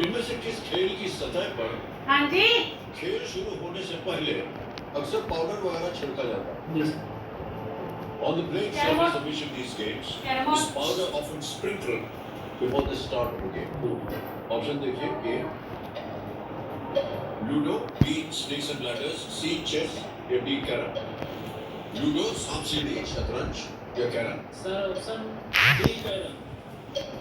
इनमें से किस खेल की सतह पर हाँ जी खेल शुरू होने से पहले अक्सर पाउडर वगैरह छिड़का जाता है? On the playing surface of each of these games, is powder often sprinkled before the start of the game? Option देखिए: A. Ludo, B. Snakes and ladders, C. Chess या D. Carrom. Ludo, सांप सीढ़ी, शतरंज या carrom? Sir option D carrom.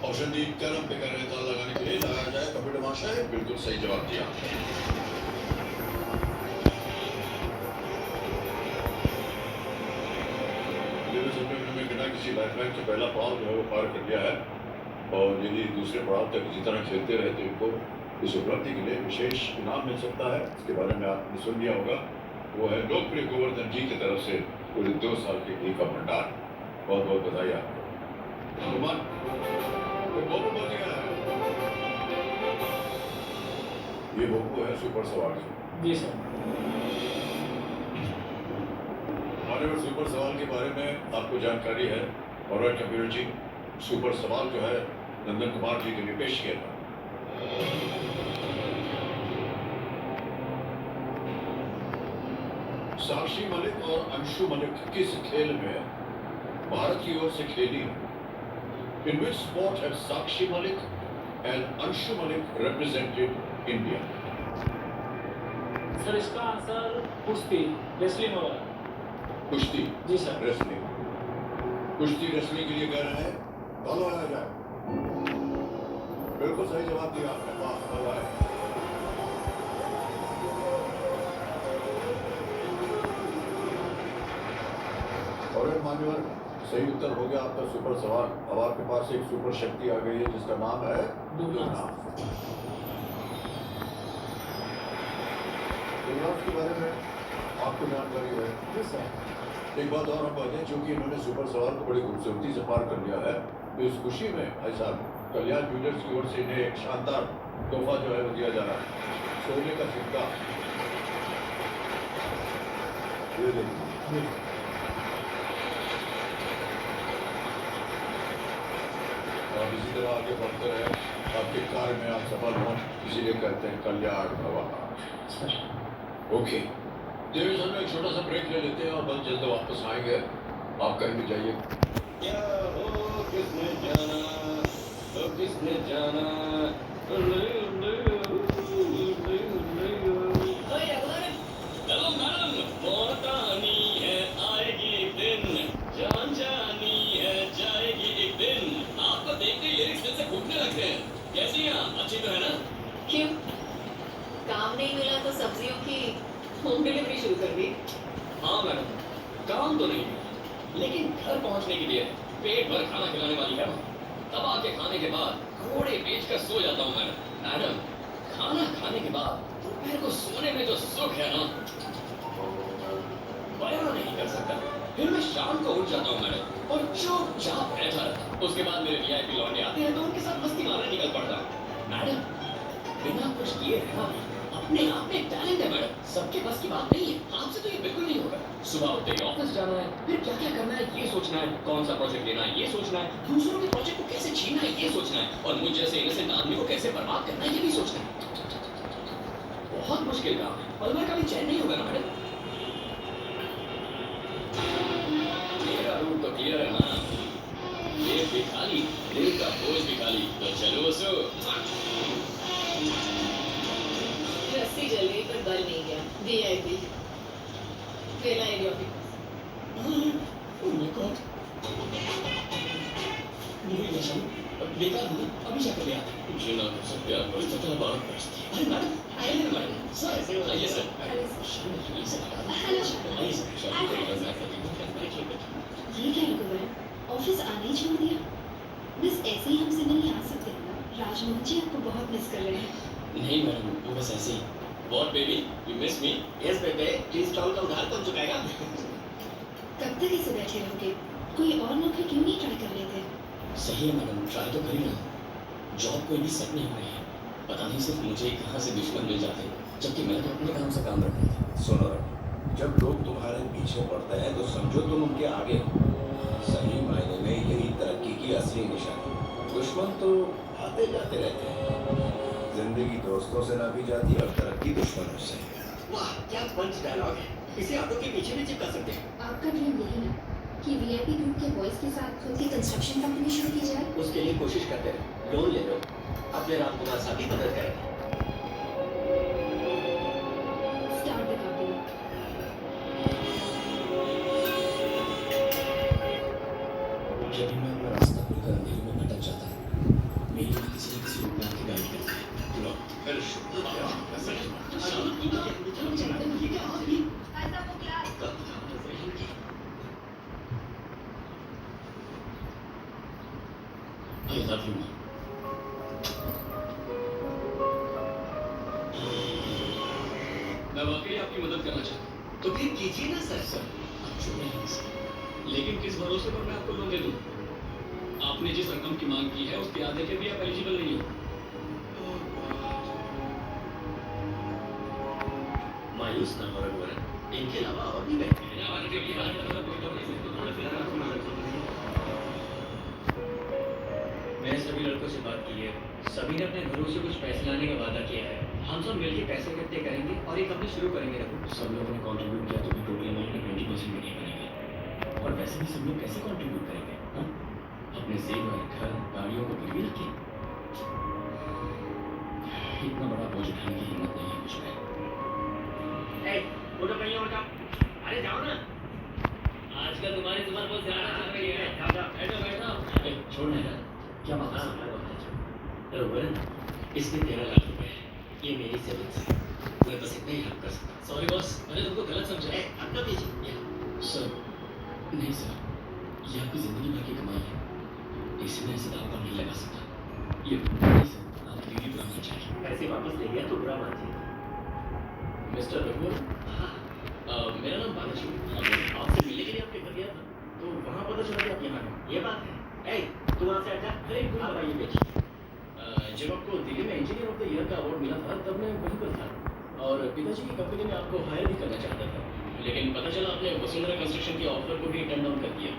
Option D carrom पे कर रहे ताला लगाने के लिए लगाया जाए कंप्यूटर महाशय। बिल्कुल सही जवाब दिया। किसी लाइफलाइन के पहला पड़ाव जो है वो पार कर लिया है और यदि दूसरे पड़ाव तक इसी तरह खेलते रहे तो इनको इस उपलब्धि के लिए विशेष इनाम मिल सकता है। इसके बारे में आपने सुन लिया होगा। वो है लोकप्रिय गोवर्धन जी की तरफ से पूरे 2 साल के घी का भंडार। बहुत बहुत बधाई आपको। ये भोपू है सुपर सवाल जी सर। और सुपर सवाल के बारे में आपको जानकारी है और कंप्यूटर जी सुपर सवाल जो है नंदन कुमार जी के लिए पेश किया था। साक्षी मलिक और अंशु मलिक किस खेल में भारत की ओर से खेली? In which sport have Sakshi Malik and Anshu Malik represented India? Sir इसका आंसर कुश्ती रेसलिंग होगा। कुश्ती? जी सर। रेसलिंग। कुश्ती रेसलिंग के लिए कह रहे हैं दोनों आ जाए। बिल्कुल सही जवाब दिया आपने। वाह और मान्यवर सही उत्तर हो गया आपका सुपर सवाल। अब आपके पास एक सुपर शक्ति आ गई है जिसका नाम है दुर्नाम। के बारे में आपको जानकारी है? जी सर। एक बात और हम बताएं, चूंकि इन्होंने सुपर सवाल को बड़ी खूबसूरती से पार कर लिया है तो इस खुशी में भाई साहब कल्याण ज्वेलर्स की ओर से इन्हें एक शानदार तोहफा जो है वो दिया जा रहा है। सोने का सिक्का। और इसी तरह आगे बढ़ते रहे, आपके कार्य में आप सफल हों, इसीलिए कहते हैं कल्याण भवन। ओके, देवी सर में एक छोटा सा ब्रेक ले लेते हैं और बहुत जल्द वापस आएंगे। आप कहीं भी जाइए। किसने जाना तो किसने जाना चलो मैडम मोहतानी है आएगी एक दिन जान जानी है जाएगी एक दिन। आपको देखते ही लिरिक्स दिल से फूटने लगते हैं। कैसी हैं आप? अच्छी तो है ना? क्यों काम नहीं मिला तो सब्जियों की होम डिलीवरी शुरू कर दी? हाँ मैडम, काम तो नहीं मिला लेकिन घर पहुंचने के लिए पेट भर खाना खिलाने वाली है। तब आके खाने के बाद घोड़े बेच कर सो जाता हूँ मैडम। खाना खाने के बाद दोपहर को सोने में जो सुख है ना बयान नहीं कर सकता। फिर मैं शाम को उठ जाता हूँ मैडम और चुपचाप बैठा रहता। उसके बाद मेरे वीआईपी लौंडे आते हैं तो उनके साथ मस्ती मारने निकल पड़ता हूँ मैडम। बिना कुछ किए रहना अपने आप में टैलेंट है मैडम। सबके बस की बात नहीं है। आपसे तो ये बिल्कुल नहीं होगा। सुबह उठते ही ऑफिस जाना है, फिर क्या क्या करना है ये सोचना है, कौन सा प्रोजेक्ट लेना है ये सोचना है, दूसरों के प्रोजेक्ट को कैसे छीनना है ये सोचना है और मुझ जैसे इनोसेंट आदमी को कैसे बर्बाद करना है ये भी सोचना है। बहुत मुश्किल काम है। पल भर का भी चैन नहीं होगा ना मैडम। मेरा रूट तो क्लियर है ना। पेट भी खाली, दिल का बोझ भी खाली। तो चलो सो। रस्सी जल गई पर बल नहीं गया। वीआईपी वेला area office. Oh my God. बेकार हुई, अभी जाकर ले आते। मुझे ना कर सकते आप कोई पता बात करती। अरे मैडम, आइए मैडम। सर, आइए सर। हेलो आइए सर। ये क्या रुका है? ऑफिस आने ही छोड़ दिया? बस ऐसे ही हमसे नहीं आ सकते। राजमोहन जी आपको बहुत मिस कर रहे हैं। नहीं मैडम, वो बस ऐसे ही। What baby? You miss me? Yes बेटे, प्लीज स्टॉल का उधार कब चुकाएगा? कब तक ऐसे बैठे रहोगे? कोई और नौकरी क्यों नहीं ट्राई कर लेते? सही है मैडम, ट्राई तो करी ना। जॉब कोई भी सेट नहीं हो रही है। पता नहीं सिर्फ मुझे कहाँ से दुश्मन मिल जाते हैं, जबकि मैं तो अपने काम से काम रखता था। सुनो रवि, जब लोग तुम्हारे पीछे पड़ते हैं तो समझो तुम उनके आगे हो। सही मायने में यही तरक्की की असली निशानी। दुश्मन तो आते जाते रहते हैं। जिंदगी दोस्तों से नापी जाती है और तरक्की दुश्मनों से। वाह क्या पंच डायलॉग है, इसे ऑटो के पीछे भी चिपका सकते हैं। आपका ड्रीम यही ना कि वीआईपी ग्रुप के बॉयज के साथ खुद की कंस्ट्रक्शन कंपनी शुरू की जाए? उसके लिए कोशिश करते रहो, लोन ले लो, अपने राम कुमार साहब की मदद करें। Start the company. जब भी मैं अपना रास्ता भूलकर अंधेरे में भटक जाता हूँ, मेरी माँ किसी न किसी रूप में आके गाइड करती है। लो, I love you, माँ। मैं वाकई आपकी मदद करना चाहता हूँ। तो फिर कीजिए ना सर। आप जो नहीं सर, लेकिन किस भरोसे पर मैं आपको लोन दे दूँ? आपने जिस रकम की मांग की है उसके आधे के भी आप एलिजिबल नहीं हो। मायूस ना हो रघुवरन, इनके अलावा और भी बैंक हैं। मैंने सभी लड़कों से बात की है, सभी ने अपने घरों से कुछ पैसे लाने का वादा किया है। हम सब मिलकर पैसे इकट्ठे करेंगे और एक कंपनी शुरू करेंगे। रघु, सब लोगों ने कंट्रीब्यूट किया तो भी टोटल अमाउंट में 20% भी नहीं बनेगा। और वैसे भी सब लोग कैसे कंट्रीब्यूट करेंगे? हाँ, अपने जेवर, घर, गाड़ियों को गिरवी रखें। इतना बड़ा बोझ उठाने की हिम्मत नहीं है मुझ में। वो तो कहीं और का, अरे जाओ ना। आजकल तुम्हारी जुबान बहुत ज्यादा चल रही है। बैठो बैठो। छोड़ ना यार, क्या बात है? रघुवरन, इसमें 13 लाख रुपए है, ये मेरी सेविंग्स है, मैं बस इतना ही हेल्प कर सकता। सॉरी बॉस, मैंने तुमको गलत समझा है। अपना दीजिए। सर, नहीं सर, ये आपकी जिंदगी भर की कमाई है, इसे मैं ऐसे दाव पर नहीं लगा सकता। ये नहीं सर, आप भी बुरा मान जाइए। पैसे वापस ले गया तो बुरा मान जाइए। मिस्टर रघुवरन, मेरा नाम बालाजी है। आपसे मिलने के लिए आपके घर गया था, तो वहाँ पता चला कि आप यहाँ हैं। ये बात है। तू वहाँ से हटा। अरे आप आइए बेटी। जब आपको दिल्ली में इंजीनियर ऑफ द ईयर का अवार्ड मिला था तब मैं वहीं पर था और पिताजी की कंपनी में आपको हायर भी करना चाहता था, लेकिन पता चला आपने वसुंधरा कंस्ट्रक्शन के ऑफर को भी टर्न डाउन कर दिया।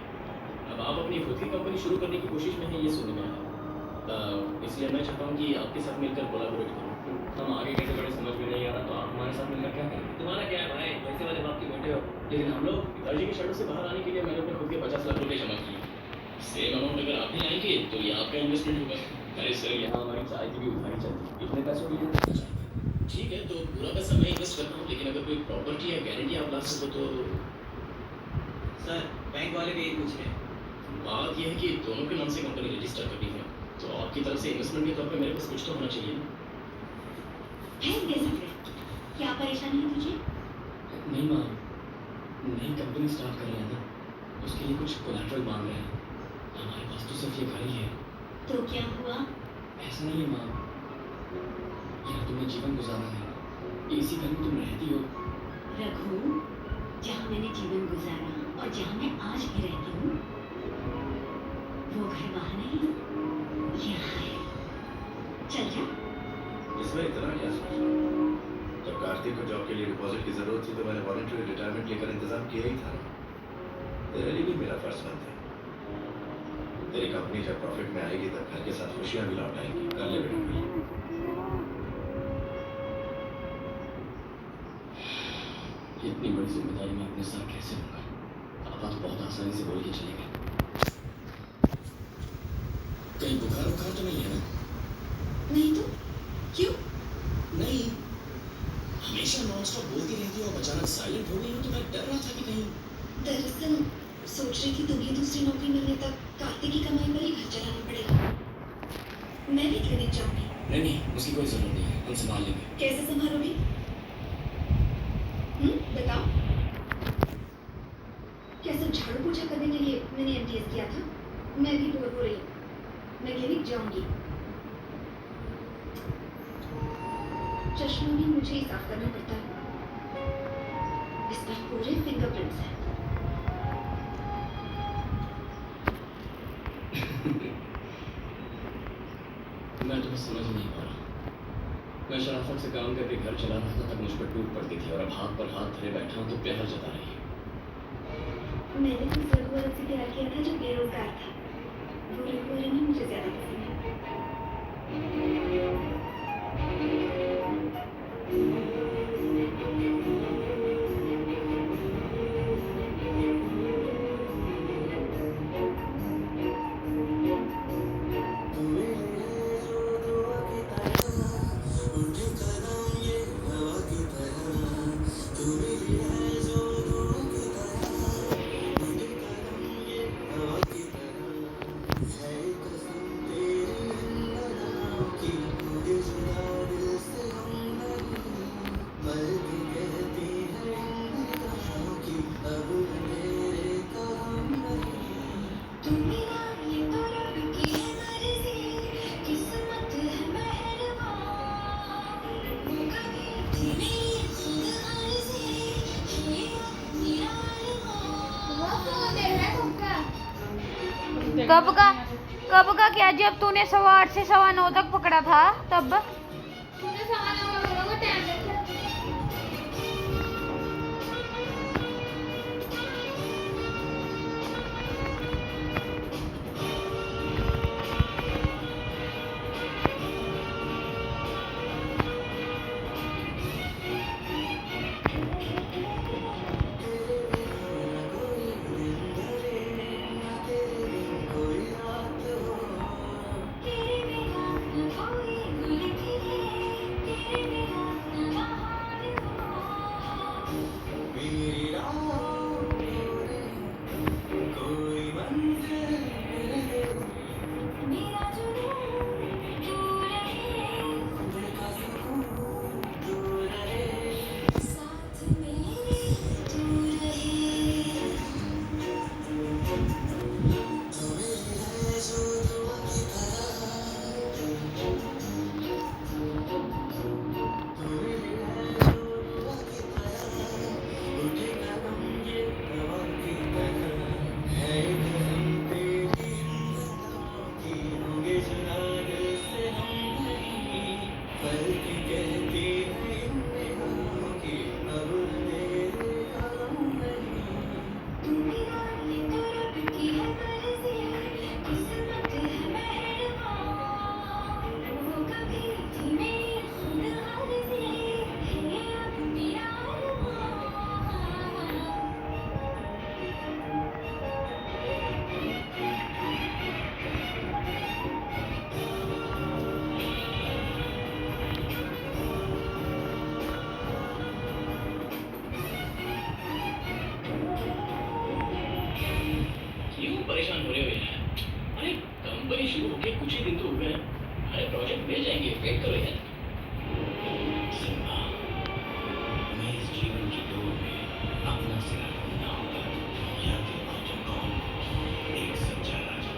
अब आप अपनी खुद की कंपनी शुरू करने की कोशिश में हैं, ये सुनने में आया। इसलिए मैं चाहता हूँ कि आपके साथ मिलकर कोलैबोरेट करूँ। हम आगे कैसे बढ़े समझ में नहीं आ रहा, तो आप हमारे साथ मिलकर क्या करेंगे? तुम्हारा क्या है भाई, वैसे वाले बाप के बेटे हो। लेकिन हम लोग पिताजी की शर्तों से बाहर आने के लिए मैंने अपने खुद के 50 लाख रुपए जमा किए। सेम अमाउंट अगर आप भी लाएंगे तो ये आपका इन्वेस्टमेंट होगा। अरे सर, यहाँ हमारी चाय की भी उधारी चलती है, इतने पैसों के लिए करना चाहिए। ठीक है, तो पूरा पैसा मैं इन्वेस्ट कर रहा हूँ, लेकिन अगर कोई प्रॉपर्टी या गारंटी आप ला सको तो। सर, बैंक वाले भी यही पूछ रहे हैं। बात यह है कि दोनों के नाम से कंपनी रजिस्टर करनी है, तो आपकी तरफ से इन्वेस्टमेंट के तौर पे मेरे पास कुछ तो होना चाहिए। क्या परेशानी है तुझे? नहीं माँ, नई कंपनी स्टार्ट कर रहे हैं ना, उसके लिए कुछ कोलैटरल मांग रहे हैं। हमारे पास तो सिर्फ ये घर ही है। तो क्या हुआ? ऐसा नहीं है माँ, यहाँ तुमने जीवन गुजारा है, इसी घर में तुम रहती हो। रघु, जहाँ मैंने जीवन गुजारा और जहाँ मैं आज भी रहती हूँ, वो घर वहाँ नहीं, यहाँ है। चल जा। इसमें इतना क्या सोच? जब कार्तिक को जॉब के लिए डिपॉजिट की जरूरत थी तो मैंने वॉलंटरी रिटायरमेंट लेकर इंतजाम किया ही था। तेरे लिए भी मेरा फर्ज बनता है। तेरी कंपनी जब प्रॉफिट में आएगी तब घर के साथ खुशियां भी लौट आएंगी। कर ले बेटा। इतनी बड़ी जिम्मेदारी मैं अपने साथ कैसे लूंगा? पापा तो बहुत आसानी से बोल के चले गए। कहीं बुखार उखार तो नहीं है ना? नहीं तो क्यों? नहीं, हमेशा नॉनस्टॉप बोलती रहती हो और अचानक साइलेंट हो गई हो, तो मैं डर रहा था कि कहीं। दरअसल सोच रही थी तुम्हें दूसरी नौकरी मिलने तक कार्तिक की कमाई पर ही घर चलाना पड़ेगा। मैं भी क्लिनिक जाऊंगी। नहीं, उसकी कोई जरूरत नहीं है, हम संभाल लेंगे। कैसे संभालोगी? बताओ। क्या सब झाड़ू पोछा करने के लिए मैंने एमटीएस किया था? मैं भी बोर हो रही हूँ, मैं क्लिनिक जाऊंगी। चश्मा भी मुझे ही साफ करना पड़ता है, इस पर पूरे फिंगरप्रिंट्स हैं। मैं तुम्हें समझ नहीं पा रहा। मैं शराफत से काम करके घर चला रहा था तब मुझ पर टूट पड़ती थी, और अब हाथ पर हाथ धरे बैठा हूं तो प्यार जता रही है। मैंने तो रघुवरन से प्यार किया था जो बेरोजगार था। वो रघुवरन ही मुझे ज्यादा पसंद है। कब का क्या, जब तूने 8:15 से 9:15 तक पकड़ा था तब। तूने 9:15 का टाइम देखा। परेशान हो रहे हो यार? अरे कंपनी शुरू होके कुछ ही दिन तो हुए हैं। अरे प्रोजेक्ट मिल जाएंगे, वेट करो यार। सिम्बा, मैं इस जीवन की दौड़ में अपना सिरा ढूंढना होगा या फिर पहुंचा कौन एक सच्चा राजा।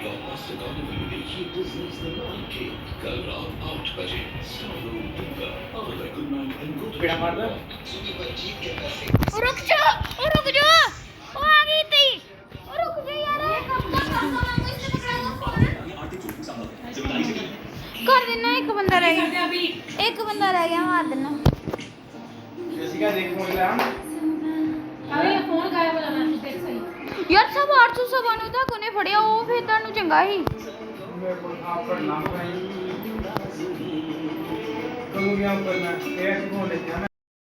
ब्लॉकबस्टर कॉमेडी में देखिए बिजनेस द नाइट के कल रात 8 बजे स्टार दूंगा और गुड नाइट एंड गुड पेड़ा मार दो। रुक जा, वो आ गई थी। रुक जा यार, कर देना। एक बंदा रह गया, मार देना। जैसिका देख फोन ले हम। अबे ये फोन गायब हो जाना देख सही। यार सब 899 तक उन्हें फड़िया, वो फिर ਤੁਹਾਨੂੰ ਚੰਗਾ ਹੀ। मेरे को आपका नाम बताइए। कब गया ऊपर में? कैश फोन लेते हैं।